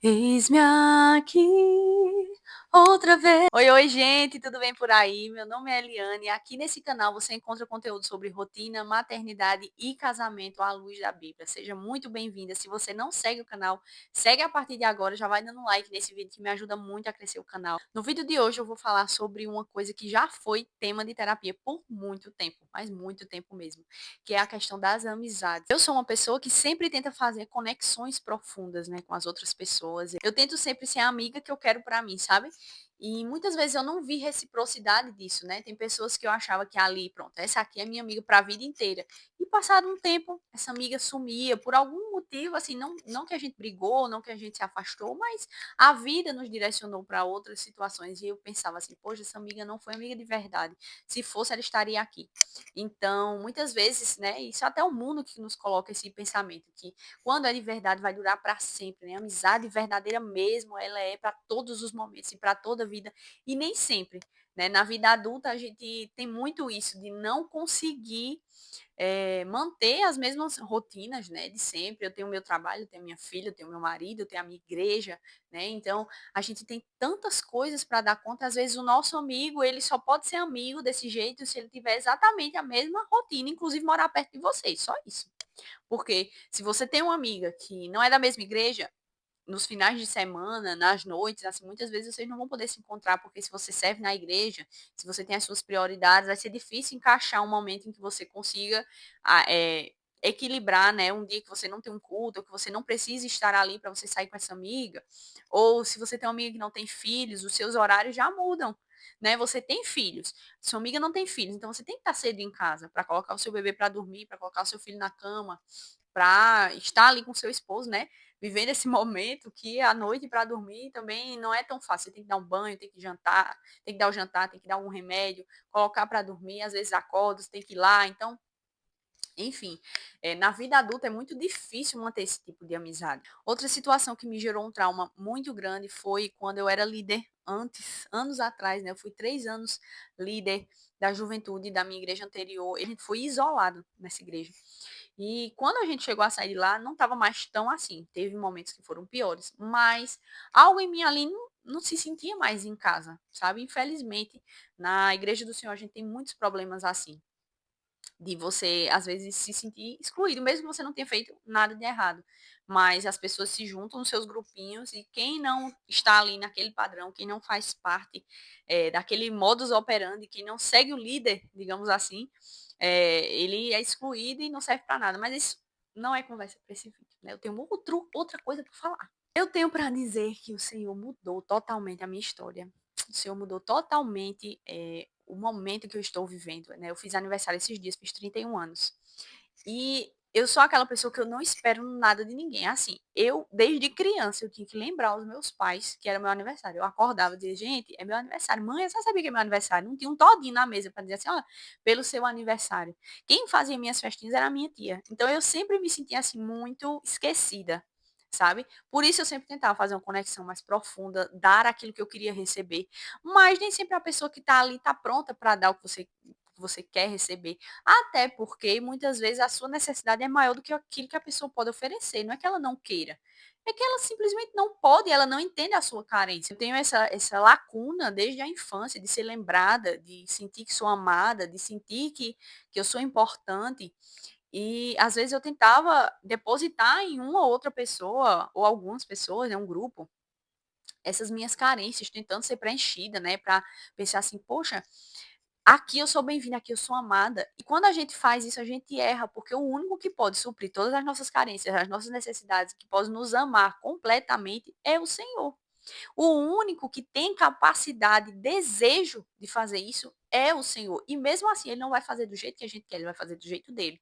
Eis-me aqui outra vez. Oi, oi, gente, tudo bem por aí? Meu nome é Eliane e aqui nesse canal você encontra conteúdo sobre rotina, maternidade e casamento à luz da Bíblia. Seja muito bem-vinda. Se você não segue o canal, segue a partir de agora, já vai dando um like nesse vídeo que me ajuda muito a crescer o canal. No vídeo de hoje eu vou falar sobre uma coisa que já foi tema de terapia por muito tempo, mas muito tempo mesmo, que é a questão das amizades. Eu sou uma pessoa que sempre tenta fazer conexões profundas, né, com as outras pessoas. Eu tento sempre ser a amiga que eu quero pra mim, sabe? E muitas vezes eu não vi reciprocidade disso, né? Tem pessoas que eu achava que ali, pronto, essa aqui é minha amiga para a vida inteira. E passado um tempo, essa amiga sumia por algum motivo, assim, não que a gente brigou, não que a gente se afastou, mas a vida nos direcionou para outras situações. E eu pensava assim, poxa, essa amiga não foi amiga de verdade. Se fosse, ela estaria aqui. Então, muitas vezes, né, isso é até o mundo que nos coloca esse pensamento, que quando é de verdade vai durar para sempre, né? A amizade verdadeira mesmo, ela é para todos os momentos e para toda a vida, e nem sempre, né? Na vida adulta a gente tem muito isso de não conseguir manter as mesmas rotinas, né, de sempre. Eu tenho o meu trabalho, eu tenho minha filha, eu tenho meu marido, eu tenho a minha igreja, né? Então, a gente tem tantas coisas para dar conta. Às vezes o nosso amigo, ele só pode ser amigo desse jeito se ele tiver exatamente a mesma rotina, inclusive morar perto de vocês, só isso. Porque se você tem uma amiga que não é da mesma igreja, nos finais de semana, nas noites, assim, muitas vezes vocês não vão poder se encontrar, porque se você serve na igreja, se você tem as suas prioridades, vai ser difícil encaixar um momento em que você consiga ah, é, equilibrar, né? Um dia que você não tem um culto, ou que você não precisa estar ali para você sair com essa amiga, ou se você tem uma amiga que não tem filhos, os seus horários já mudam. Né, você tem filhos, sua amiga não tem filhos, então você tem que estar cedo em casa para colocar o seu bebê para dormir, para colocar o seu filho na cama, para estar ali com seu esposo, né? Vivendo esse momento que a noite para dormir também não é tão fácil. Você tem que dar um banho, tem que jantar, tem que dar o jantar, tem que dar um remédio, colocar para dormir, às vezes acorda, você tem que ir lá. Então, enfim, na vida adulta é muito difícil manter esse tipo de amizade. Outra situação que me gerou um trauma muito grande foi quando eu era líder antes, anos atrás, né? Eu fui 3 anos líder da juventude da minha igreja anterior. A gente foi isolado nessa igreja. E quando a gente chegou a sair de lá, não estava mais tão assim. Teve momentos que foram piores, mas algo em mim ali não se sentia mais em casa, sabe? Infelizmente, na igreja do Senhor a gente tem muitos problemas assim de você, às vezes, se sentir excluído, mesmo que você não tenha feito nada de errado. Mas as pessoas se juntam nos seus grupinhos e quem não está ali naquele padrão, quem não faz parte daquele modus operandi, quem não segue o líder, digamos assim, ele é excluído e não serve para nada. Mas isso não é conversa para esse vídeo, né? Eu tenho outra coisa para falar. Eu tenho para dizer que o Senhor mudou totalmente a minha história. O Senhor mudou totalmente o momento que eu estou vivendo, né? Eu fiz aniversário esses dias, fiz 31 anos. E eu sou aquela pessoa que eu não espero nada de ninguém. Assim, eu, desde criança, eu tinha que lembrar os meus pais que era meu aniversário. Eu acordava e dizia, gente, é meu aniversário. Mãe, você sabia que é meu aniversário? Não tinha um todinho na mesa para dizer assim, ó, pelo seu aniversário. Quem fazia minhas festinhas era a minha tia. Então, eu sempre me sentia, assim, muito esquecida, sabe? Por isso eu sempre tentava fazer uma conexão mais profunda, dar aquilo que eu queria receber, mas nem sempre a pessoa que está ali está pronta para dar o que você quer receber. Até porque muitas vezes a sua necessidade é maior do que aquilo que a pessoa pode oferecer. Não é que ela não queira, é que ela simplesmente não pode, ela não entende a sua carência. Eu tenho essa lacuna desde a infância de ser lembrada, de sentir que sou amada, de sentir que eu sou importante. E às vezes eu tentava depositar em uma ou outra pessoa, ou algumas pessoas, né, um grupo, essas minhas carências, tentando ser preenchida, né, para pensar assim, poxa, aqui eu sou bem-vinda, aqui eu sou amada. E quando a gente faz isso, a gente erra, porque o único que pode suprir todas as nossas carências, as nossas necessidades, que pode nos amar completamente, é o Senhor. O único que tem capacidade, desejo de fazer isso é o Senhor. E mesmo assim, ele não vai fazer do jeito que a gente quer, ele vai fazer do jeito dele.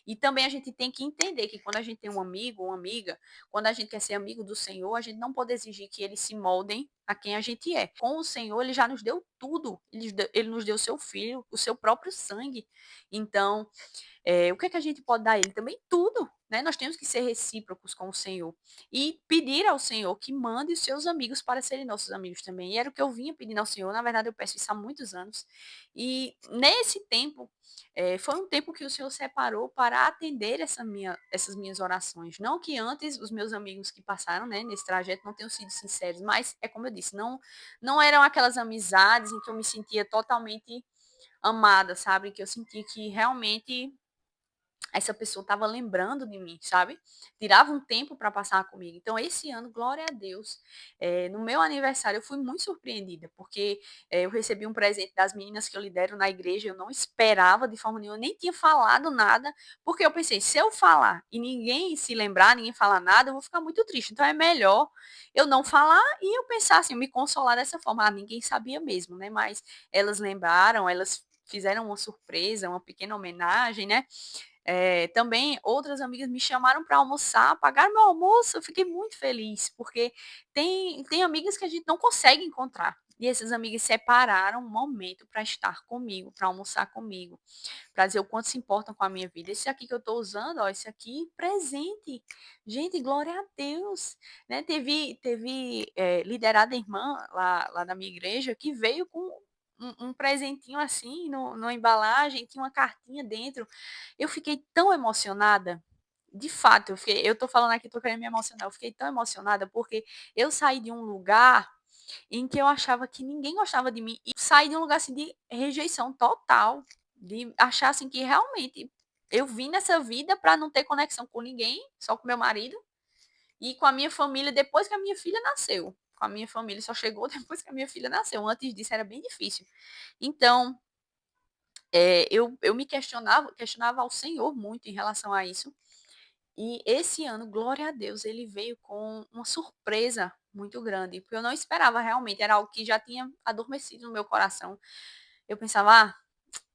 E também a gente tem que entender que quando a gente tem um amigo ou uma amiga, quando a gente quer ser amigo do Senhor, a gente não pode exigir que eles se moldem a quem a gente é. Com o Senhor, ele já nos deu tudo. Ele nos deu o seu filho, o seu próprio sangue. Então, o que é que a gente pode dar a ele? Também tudo, né? Nós temos que ser recíprocos com o Senhor e pedir ao Senhor que mande os seus amigos para serem nossos amigos também. E era o que eu vinha pedindo ao Senhor. Na verdade, eu peço isso há muitos anos. E nesse tempo, foi um tempo que o Senhor separou para atender essas minhas orações. Não que antes os meus amigos que passaram, né, nesse trajeto não tenham sido sinceros, mas é como eu disse, não eram aquelas amizades em que eu me sentia totalmente amada, sabe? Que eu senti que realmente essa pessoa estava lembrando de mim, sabe? Tirava um tempo para passar comigo. Então, esse ano, glória a Deus, no meu aniversário eu fui muito surpreendida, porque eu recebi um presente das meninas que eu lidero na igreja, eu não esperava de forma nenhuma, eu nem tinha falado nada, porque eu pensei, se eu falar e ninguém se lembrar, ninguém falar nada, eu vou ficar muito triste. Então, é melhor eu não falar e eu pensar assim, me consolar dessa forma. Ah, ninguém sabia mesmo, né? Mas elas lembraram, elas fizeram uma surpresa, uma pequena homenagem, né? Também outras amigas me chamaram para almoçar, pagaram meu almoço, eu fiquei muito feliz, porque tem amigas que a gente não consegue encontrar. E essas amigas separaram um momento para estar comigo, para almoçar comigo, para dizer o quanto se importam com a minha vida. Esse aqui que eu estou usando, ó, esse aqui, presente. Gente, glória a Deus. Né? Teve liderada irmã lá da minha igreja que veio com um presentinho assim, numa embalagem, tinha uma cartinha dentro. Eu fiquei tão emocionada. De fato, eu tô falando aqui, tô querendo me emocionar. Eu fiquei tão emocionada porque eu saí de um lugar em que eu achava que ninguém gostava de mim e saí de um lugar assim de rejeição total, de achar assim que realmente eu vim nessa vida para não ter conexão com ninguém, só com meu marido e com a minha família depois que a minha filha nasceu. Com a minha família só chegou depois que a minha filha nasceu. Antes disso era bem difícil. Então, eu me questionava ao Senhor muito em relação a isso. E esse ano, glória a Deus, ele veio com uma surpresa muito grande, porque eu não esperava realmente, era algo que já tinha adormecido no meu coração. Eu pensava,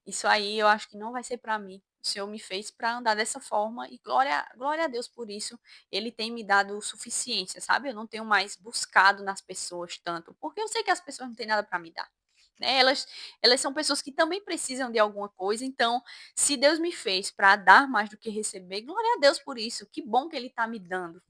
isso aí eu acho que não vai ser para mim. O Senhor me fez para andar dessa forma e glória a Deus por isso. Ele tem me dado suficiência, sabe? Eu não tenho mais buscado nas pessoas tanto, porque eu sei que as pessoas não têm nada para me dar. Né? Elas são pessoas que também precisam de alguma coisa, então, se Deus me fez para dar mais do que receber, glória a Deus por isso. Que bom que Ele está me dando.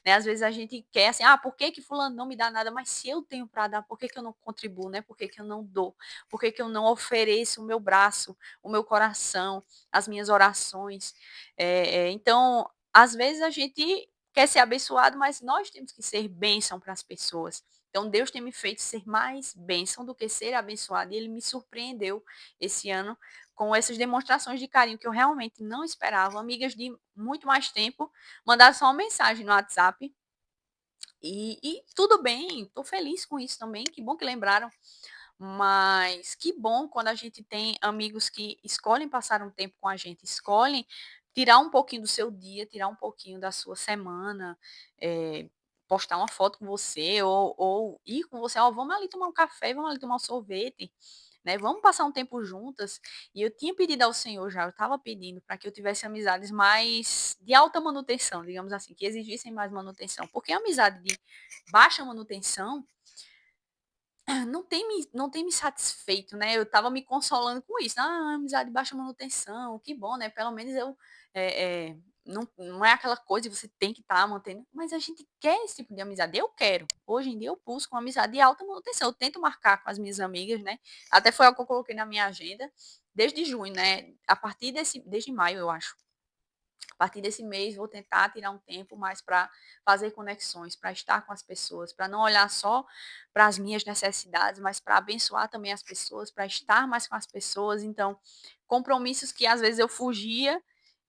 Né? Às vezes a gente quer assim, por que que fulano não me dá nada? Mas se eu tenho para dar, por que que eu não contribuo, né? Por que que eu não dou? Por que que eu não ofereço o meu braço, o meu coração, as minhas orações? Então, às vezes a gente quer ser abençoado, mas nós temos que ser bênção para as pessoas. Então, Deus tem me feito ser mais bênção do que ser abençoado. E Ele me surpreendeu esse ano com essas demonstrações de carinho que eu realmente não esperava. Amigas de muito mais tempo mandaram só uma mensagem no WhatsApp. E tudo bem, estou feliz com isso também. Que bom que lembraram. Mas que bom quando a gente tem amigos que escolhem passar um tempo com a gente, escolhem tirar um pouquinho do seu dia, tirar um pouquinho da sua semana, postar uma foto com você, ou ir com você, vamos ali tomar um café, vamos ali tomar um sorvete, né? Vamos passar um tempo juntas. E eu tinha pedido ao Senhor já, eu estava pedindo para que eu tivesse amizades mais de alta manutenção, digamos assim, que exigissem mais manutenção. Porque a amizade de baixa manutenção não tem me satisfeito, né? Eu estava me consolando com isso. Amizade de baixa manutenção, que bom, né? Pelo menos eu não é aquela coisa que você tem que estar mantendo. Mas a gente quer esse tipo de amizade. Eu quero. Hoje em dia eu busco uma amizade de alta manutenção. Eu tento marcar com as minhas amigas, né? Até foi algo que eu coloquei na minha agenda desde junho, né? Desde maio, eu acho. A partir desse mês, vou tentar tirar um tempo mais para fazer conexões, para estar com as pessoas, para não olhar só para as minhas necessidades, mas para abençoar também as pessoas, para estar mais com as pessoas. Então, compromissos que às vezes eu fugia,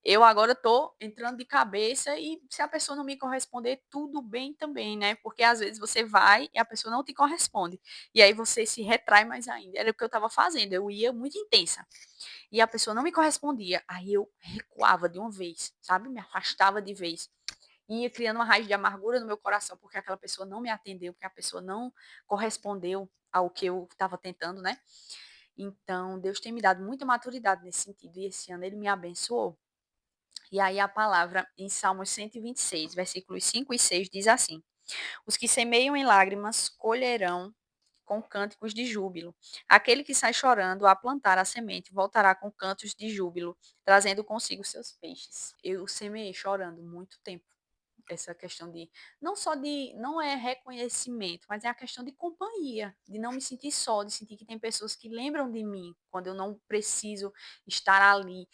eu agora estou entrando de cabeça e se a pessoa não me corresponder, tudo bem também, né? Porque às vezes você vai e a pessoa não te corresponde. E aí você se retrai mais ainda. Era o que eu estava fazendo, eu ia muito intensa e a pessoa não me correspondia, aí eu recuava de uma vez, sabe? Me afastava de vez. Ia criando uma raiz de amargura no meu coração, porque aquela pessoa não me atendeu, porque a pessoa não correspondeu ao que eu estava tentando, né? Então, Deus tem me dado muita maturidade nesse sentido, e esse ano ele me abençoou. E aí a palavra em Salmos 126, versículos 5 e 6 diz assim: Os que semeiam em lágrimas colherão com cânticos de júbilo. Aquele que sai chorando a plantar a semente voltará com cantos de júbilo, trazendo consigo seus peixes. Eu semeei chorando muito tempo. Essa questão de não é reconhecimento, mas é a questão de companhia, de não me sentir só, de sentir que tem pessoas que lembram de mim quando eu não preciso estar ali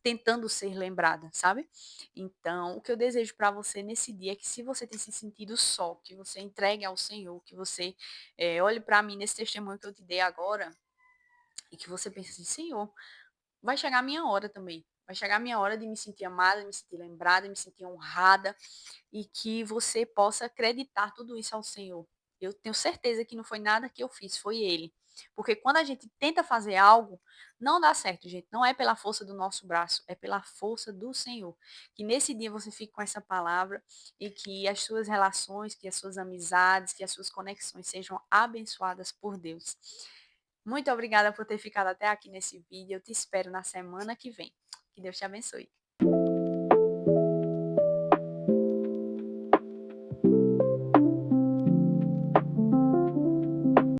tentando ser lembrada, sabe? Então, o que eu desejo para você nesse dia é que, se você tem se sentido só, que você entregue ao Senhor, que você olhe para mim nesse testemunho que eu te dei agora e que você pense assim: Senhor, vai chegar a minha hora também. Vai chegar a minha hora de me sentir amada, de me sentir lembrada, de me sentir honrada, e que você possa acreditar tudo isso ao Senhor. Eu tenho certeza que não foi nada que eu fiz, foi Ele. Porque quando a gente tenta fazer algo, não dá certo, gente. Não é pela força do nosso braço, é pela força do Senhor. Que nesse dia você fique com essa palavra e que as suas relações, que as suas amizades, que as suas conexões sejam abençoadas por Deus. Muito obrigada por ter ficado até aqui nesse vídeo. Eu te espero na semana que vem. Que Deus te abençoe.